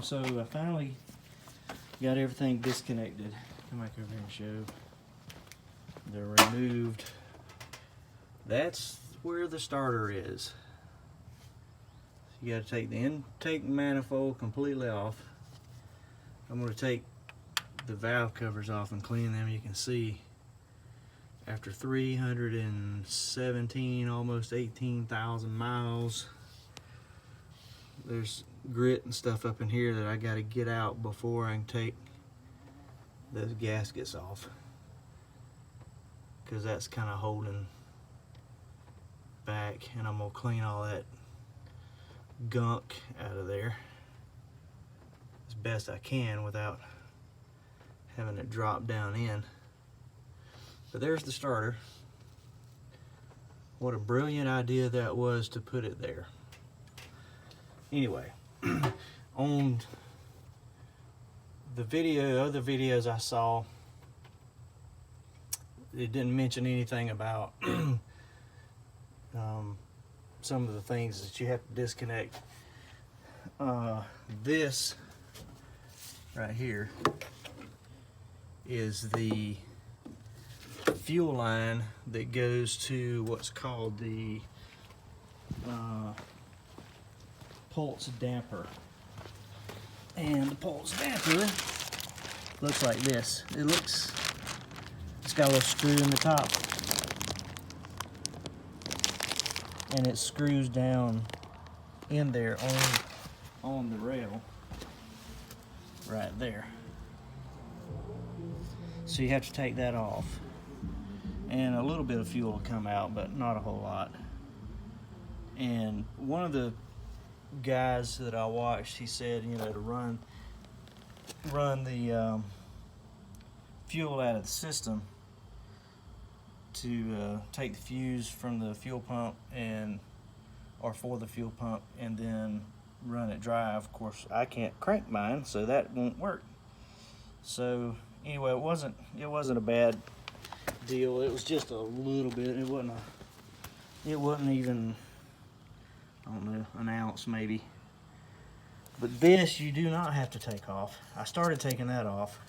So I finally got everything disconnected. Come back over here and show. They're removed. That's where the starter is. You got to take the intake manifold completely off. I'm going to take the valve covers off and clean them. You can see after 317, almost 18,000 miles, there's grit and stuff up in here that I got to get out before I can take those gaskets off, because that's kind of holding back, and I'm going to clean all that gunk out of there as best I can without having it drop down in. But there's the starter. What a brilliant idea that was to put it there. Anyway, on the other videos I saw, it didn't mention anything about some of the things that you have to disconnect. This right here is the fuel line that goes to what's called the pulse damper. And the pulse damper looks like this. It's got a little screw in the top, and it screws down in there on the rail right there. So you have to take that off, and a little bit of fuel will come out, but not a whole lot. And one of the guys that I watched, he said, you know, to run the fuel out of the system, to take the fuse from the fuel pump or for the fuel pump, and then run it dry. Of course, I can't crank mine, so that won't work. So anyway, it wasn't a bad deal. It was just a little bit. It wasn't even, I don't know, an ounce maybe. But this you do not have to take off. I started taking that off,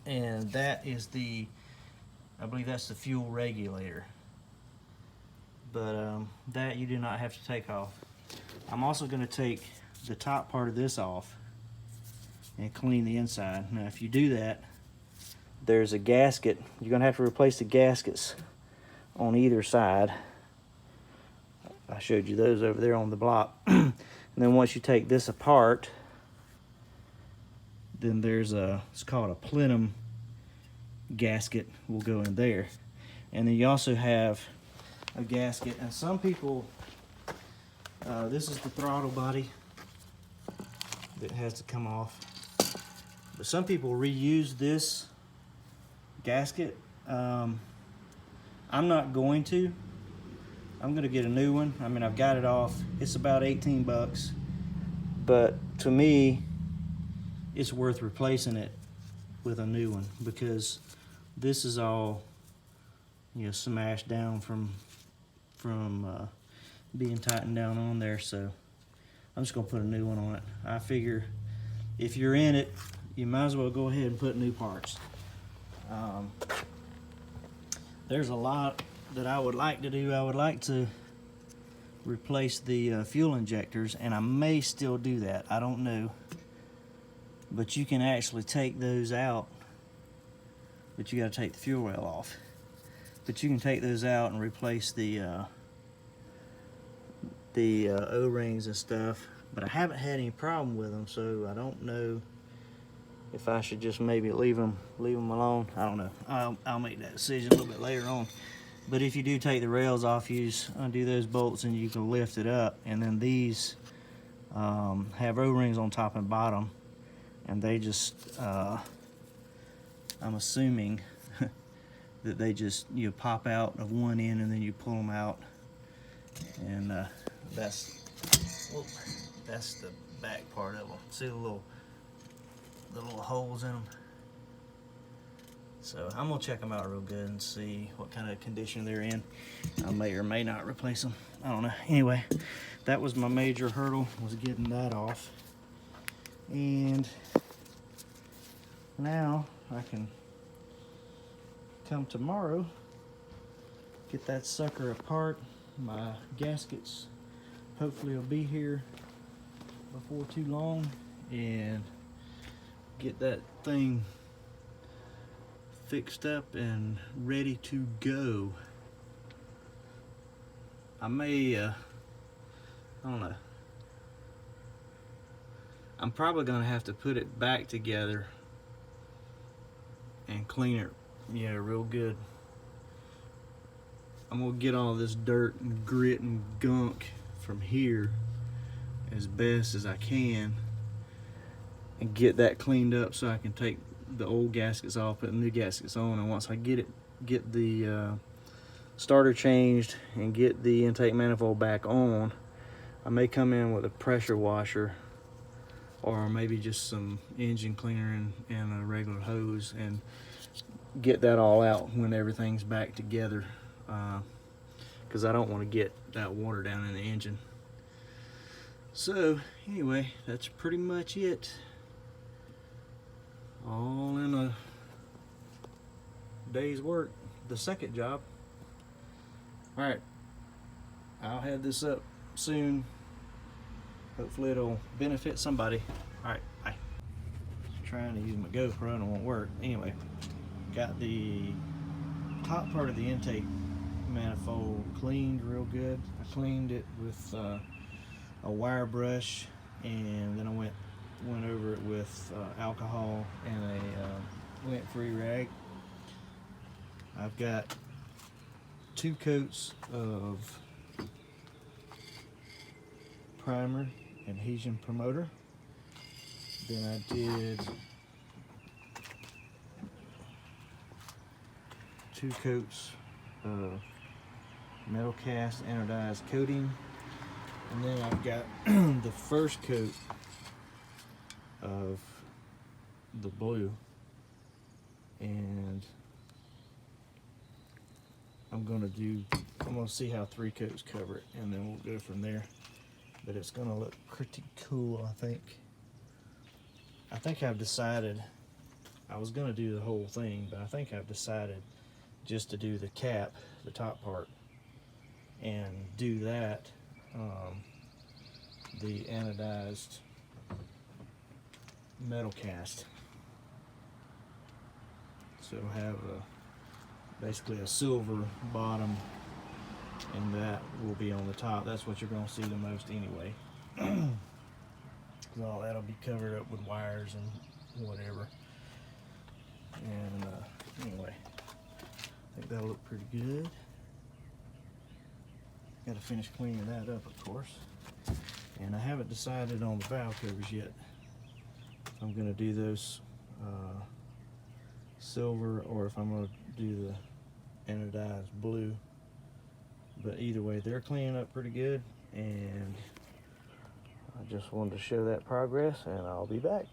and that is I believe that's the fuel regulator. But that you do not have to take off. I'm also going to take the top part of this off and clean the inside. Now if you do that, there's a gasket. You're going to have to replace the gaskets on either side. I showed you those over there on the block. And then once you take this apart, then there's it's called a plenum gasket will go in there. And then you also have a gasket, and some people, this is the throttle body that has to come off, but some people reuse this gasket. I'm not going to. I'm going to get a new one. I mean, I've got it off. It's about 18 bucks, but to me it's worth replacing it with a new one, because this is all, you know, smashed down from being tightened down on there. So I'm just gonna put a new one on it. I figure if you're in it, you might as well go ahead and put new parts. There's a lot that I would like to do. I would like to replace the fuel injectors, and I may still do that. I don't know, but you can actually take those out, but you got to take the fuel rail off. But you can take those out and replace the O-rings and stuff. But I haven't had any problem with them, so I don't know if I should just maybe leave them alone. I don't know. I'll make that decision a little bit later on. But if you do take the rails off, you just undo those bolts and you can lift it up. And then these have O-rings on top and bottom, and they just I'm assuming that they just, you pop out of one end and then you pull them out, and that's the back part of them. See the little holes in them? So I'm gonna check them out real good and see what kind of condition they're in. I may or may not replace them. I don't know. Anyway, that was my major hurdle, was getting that off. And now I can come tomorrow, get that sucker apart. My gaskets hopefully will be here before too long, and get that thing fixed up and ready to go. I may, I don't know. I'm probably gonna have to put it back together and clean it, real good. I'm gonna get all this dirt and grit and gunk from here as best as I can and get that cleaned up so I can take the old gaskets off, put the new gaskets on. And once I get the starter changed and get the intake manifold back on, I may come in with a pressure washer or maybe just some engine cleaner and a regular hose and get that all out when everything's back together, because I don't want to get that water down in the engine. So anyway, that's pretty much it. All in a day's work. The second job. All right, I'll have this up soon. Hopefully it'll benefit somebody. All right, bye. Just trying to use my GoPro and it won't work. Anyway, got the top part of the intake manifold cleaned real good. I cleaned it with a wire brush, and then I went over it with alcohol and a lint-free rag. I've got 2 coats of primer, adhesion promoter. Then I did 2 coats of metal cast anodized coating, and then I've got the first coat of the blue, and I'm gonna see how 3 coats cover it, and then we'll go from there. But it's gonna look pretty cool, I think. I think I've decided, I was gonna do the whole thing, but I think I've decided just to do the cap, the top part, and do that, the anodized metal cast. So have basically a silver bottom, and that will be on the top. That's what you're going to see the most anyway. Because all that'll be covered up with wires and whatever. And anyway, I think that'll look pretty good. Got to finish cleaning that up, of course. And I haven't decided on the valve covers yet. If I'm going to do those silver, or if I'm going to do the anodized blue. But either way, they're cleaning up pretty good, and I just wanted to show that progress, and I'll be back.